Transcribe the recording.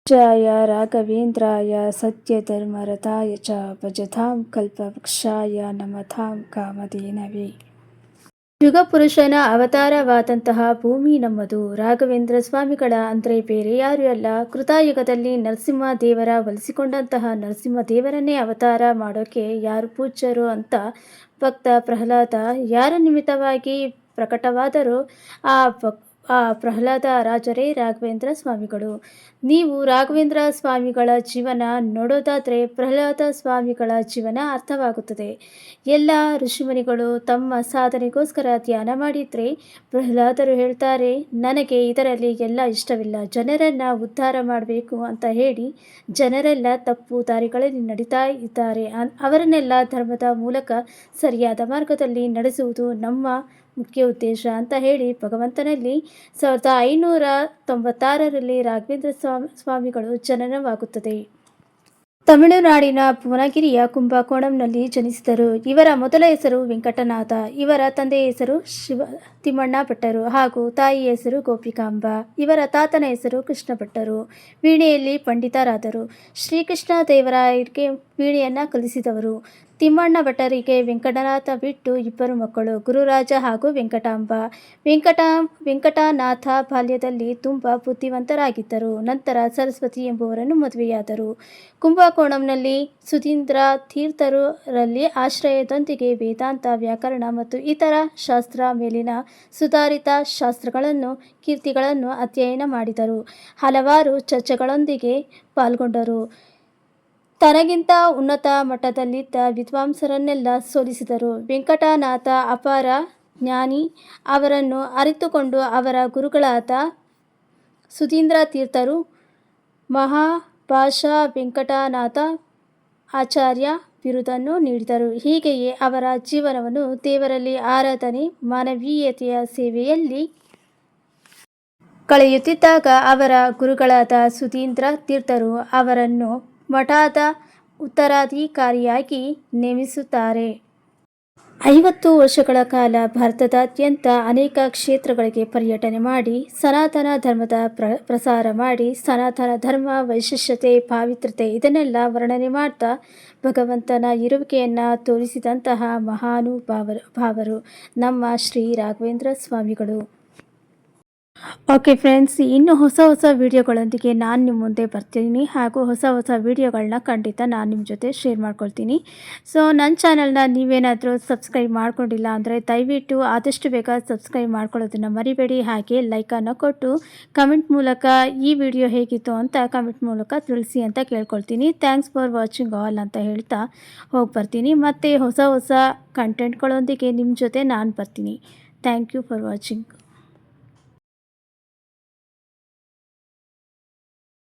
जय राघवेन्द्राय सत्यधर्मरताय च भजतां कल्पवृक्षाय नमतां ಕಾಮಧೇನವೇ. ಯುಗ ಪುರುಷನ ಅವತಾರವಾದಂತಹ ಭೂಮಿ ನಮ್ಮದು. ರಾಘವೇಂದ್ರ ಸ್ವಾಮಿಗಳ ಅಂದರೆ ಬೇರೆ ಯಾರು ಅಲ್ಲ. ಕೃತಯುಗದಲ್ಲಿ ನರಸಿಂಹ ದೇವರ ಒಲಿಸಿಕೊಂಡಂತಹ ನರಸಿಂಹ ದೇವರನ್ನೇ ಅವತಾರ ಮಾಡೋಕೆ ಯಾರು ಪೂಜ್ಯರು ಅಂತ ಭಕ್ತ ಪ್ರಹ್ಲಾದ ಯಾರ ನಿಮಿತ್ತವಾಗಿ ಪ್ರಕಟವಾದರೂ ಆ ಪ್ರಹ್ಲಾದ ರಾಜರೇ ರಾಘವೇಂದ್ರ ಸ್ವಾಮಿಗಳು. ನೀವು ರಾಘವೇಂದ್ರ ಸ್ವಾಮಿಗಳ ಜೀವನ ನೋಡೋದಾದರೆ ಪ್ರಹ್ಲಾದ ಸ್ವಾಮಿಗಳ ಜೀವನ ಅರ್ಥವಾಗುತ್ತದೆ. ಎಲ್ಲ ಋಷಿಮುನಿಗಳು ತಮ್ಮ ಸಾಧನೆಗೋಸ್ಕರ ಧ್ಯಾನ ಮಾಡಿದರೆ ಪ್ರಹ್ಲಾದರು ಹೇಳ್ತಾರೆ, ನನಗೆ ಇದರಲ್ಲಿ ಎಲ್ಲ ಇಷ್ಟವಿಲ್ಲ, ಜನರನ್ನು ಉದ್ಧಾರ ಮಾಡಬೇಕು ಅಂತ ಹೇಳಿ ಜನರೆಲ್ಲ ತಪ್ಪು ದಾರಿಗಳಲ್ಲಿ ನಡೀತಾ ಇದ್ದಾರೆ, ಅವರನ್ನೆಲ್ಲ ಧರ್ಮದ ಮೂಲಕ ಸರಿಯಾದ ಮಾರ್ಗದಲ್ಲಿ ನಡೆಸುವುದು ನಮ್ಮ ಮುಖ್ಯ ಉದ್ದೇಶ ಅಂತ ಹೇಳಿ ಭಗವಂತನಲ್ಲಿ 1596ರಲ್ಲಿ ರಾಘವೇಂದ್ರ ಸ್ವಾಮಿಗಳು ಜನನವಾಗುತ್ತದೆ. ತಮಿಳುನಾಡಿನ ಭುವನಗಿರಿಯ ಕುಂಭಕೋಣಂನಲ್ಲಿ ಜನಿಸಿದರು. ಇವರ ಮೊದಲ ಹೆಸರು ವೆಂಕಟನಾಥ. ಇವರ ತಂದೆಯ ಹೆಸರು ತಿಮ್ಮಣ್ಣ ಭಟ್ಟರು ಹಾಗೂ ತಾಯಿಯ ಹೆಸರು ಗೋಪಿಕಾಂಬ. ಇವರ ತಾತನ ಹೆಸರು ಕೃಷ್ಣ ಭಟ್ಟರು. ವೀಣೆಯಲ್ಲಿ ಪಂಡಿತರಾದರು. ಶ್ರೀಕೃಷ್ಣ ದೇವರಾಯರಿಗೆ ವೀಣೆಯನ್ನು ಕಲಿಸಿದವರು. ತಿಮ್ಮಣ್ಣ ಭಟ್ಟರಿಗೆ ವೆಂಕಟನಾಥ ಬಿಟ್ಟು ಇಬ್ಬರು ಮಕ್ಕಳು, ಗುರುರಾಜ ಹಾಗೂ ವೆಂಕಟಾಂಬ. ವೆಂಕಟನಾಥ ಬಾಲ್ಯದಲ್ಲಿ ತುಂಬ ಬುದ್ಧಿವಂತರಾಗಿದ್ದರು. ನಂತರ ಸರಸ್ವತಿ ಎಂಬುವರನ್ನು ಮದುವೆಯಾದರು. ಕುಂಭಕೋಣಂನಲ್ಲಿ ಸುಧೀಂದ್ರ ತೀರ್ಥರಲ್ಲಿ ಆಶ್ರಯದೊಂದಿಗೆ ವೇದಾಂತ, ವ್ಯಾಕರಣ ಮತ್ತು ಇತರ ಶಾಸ್ತ್ರ ಮೇಲಿನ ಸುಧಾರಿತ ಶಾಸ್ತ್ರಗಳನ್ನು ಕೀರ್ತಿಗಳನ್ನು ಅಧ್ಯಯನ ಮಾಡಿದರು. ಹಲವಾರು ಚರ್ಚೆಗಳೊಂದಿಗೆ ಪಾಲ್ಗೊಂಡರು. ತನಗಿಂತ ಉನ್ನತ ಮಟ್ಟದಲ್ಲಿದ್ದ ವಿದ್ವಾಂಸರನ್ನೆಲ್ಲ ಸೋಲಿಸಿದರು. ವೆಂಕಟನಾಥ ಅಪಾರ ಜ್ಞಾನಿ. ಅವರನ್ನು ಅರಿತುಕೊಂಡು ಅವರ ಗುರುಗಳಾದ ಸುಧೀಂದ್ರ ತೀರ್ಥರು ಮಹಾಭಾಷಾ ವೆಂಕಟನಾಥ ಆಚಾರ್ಯ ಬಿರುದನ್ನು ನೀಡಿದರು. ಹೀಗೆಯೇ ಅವರ ಜೀವನವನ್ನು ದೇವರಲ್ಲಿ ಆರಾಧನೆ, ಮಾನವೀಯತೆಯ ಸೇವೆಯಲ್ಲಿ ಕಳೆಯುತ್ತಿದ್ದಾಗ ಅವರ ಗುರುಗಳಾದ ಸುಧೀಂದ್ರ ತೀರ್ಥರು ಅವರನ್ನು ಮಠದ ಉತ್ತರಾಧಿಕಾರಿಯಾಗಿ ನೇಮಿಸುತ್ತಾರೆ. 50 ವರ್ಷಗಳ ಕಾಲ ಭಾರತದಾದ್ಯಂತ ಅನೇಕ ಕ್ಷೇತ್ರಗಳಿಗೆ ಪರ್ಯಟನೆ ಮಾಡಿ ಸನಾತನ ಧರ್ಮದ ಪ್ರಸಾರ ಮಾಡಿ ಸನಾತನ ಧರ್ಮ ವೈಶಿಷ್ಟ್ಯತೆ, ಪಾವಿತ್ರ್ಯತೆ ಇದನ್ನೆಲ್ಲ ವರ್ಣನೆ ಮಾಡ್ತಾ ಭಗವಂತನ ಇರುವಿಕೆಯನ್ನು ತೋರಿಸಿದಂತಹ ಮಹಾನುಭಾವರು ನಮ್ಮ ಶ್ರೀ ರಾಘವೇಂದ್ರ ಸ್ವಾಮಿಗಳು. ಓಕೆ ಫ್ರೆಂಡ್ಸ್, ಇನ್ನು ಹೊಸ ವಿಡಿಯೋಗಳೊಂದಿಗೆ ನಾನು ನಿಮ್ಮ ಮುಂದೆ ಬರ್ತೀನಿ ಹಾಗೂ ಹೊಸ ವಿಡಿಯೋಗಳನ್ನ ಖಂಡಿತ ನಾನು ನಿಮ್ಮ ಜೊತೆ ಶೇರ್ ಮಾಡ್ಕೊಳ್ತೀನಿ. ಸೊ ನನ್ನ ಚಾನಲ್ನ ನೀವೇನಾದರೂ ಸಬ್ಸ್ಕ್ರೈಬ್ ಮಾಡ್ಕೊಂಡಿಲ್ಲ ಅಂದರೆ ದಯವಿಟ್ಟು ಆದಷ್ಟು ಬೇಗ ಸಬ್ಸ್ಕ್ರೈಬ್ ಮಾಡ್ಕೊಳ್ಳೋದನ್ನು ಮರಿಬೇಡಿ. ಹಾಗೆ ಲೈಕನ್ನು ಕೊಟ್ಟು ಕಮೆಂಟ್ ಮೂಲಕ ಈ ವಿಡಿಯೋ ಹೇಗಿತ್ತು ಅಂತ ಕಮೆಂಟ್ ಮೂಲಕ ತಿಳಿಸಿ ಅಂತ ಕೇಳ್ಕೊಳ್ತೀನಿ. ಥ್ಯಾಂಕ್ಸ್ ಫಾರ್ ವಾಚಿಂಗ್ ಆಲ್ ಅಂತ ಹೇಳ್ತಾ ಹೋಗಿ ಬರ್ತೀನಿ. ಮತ್ತು ಹೊಸ ಕಂಟೆಂಟ್ಗಳೊಂದಿಗೆ ನಿಮ್ಮ ಜೊತೆ ನಾನು ಬರ್ತೀನಿ. Thank you for watching.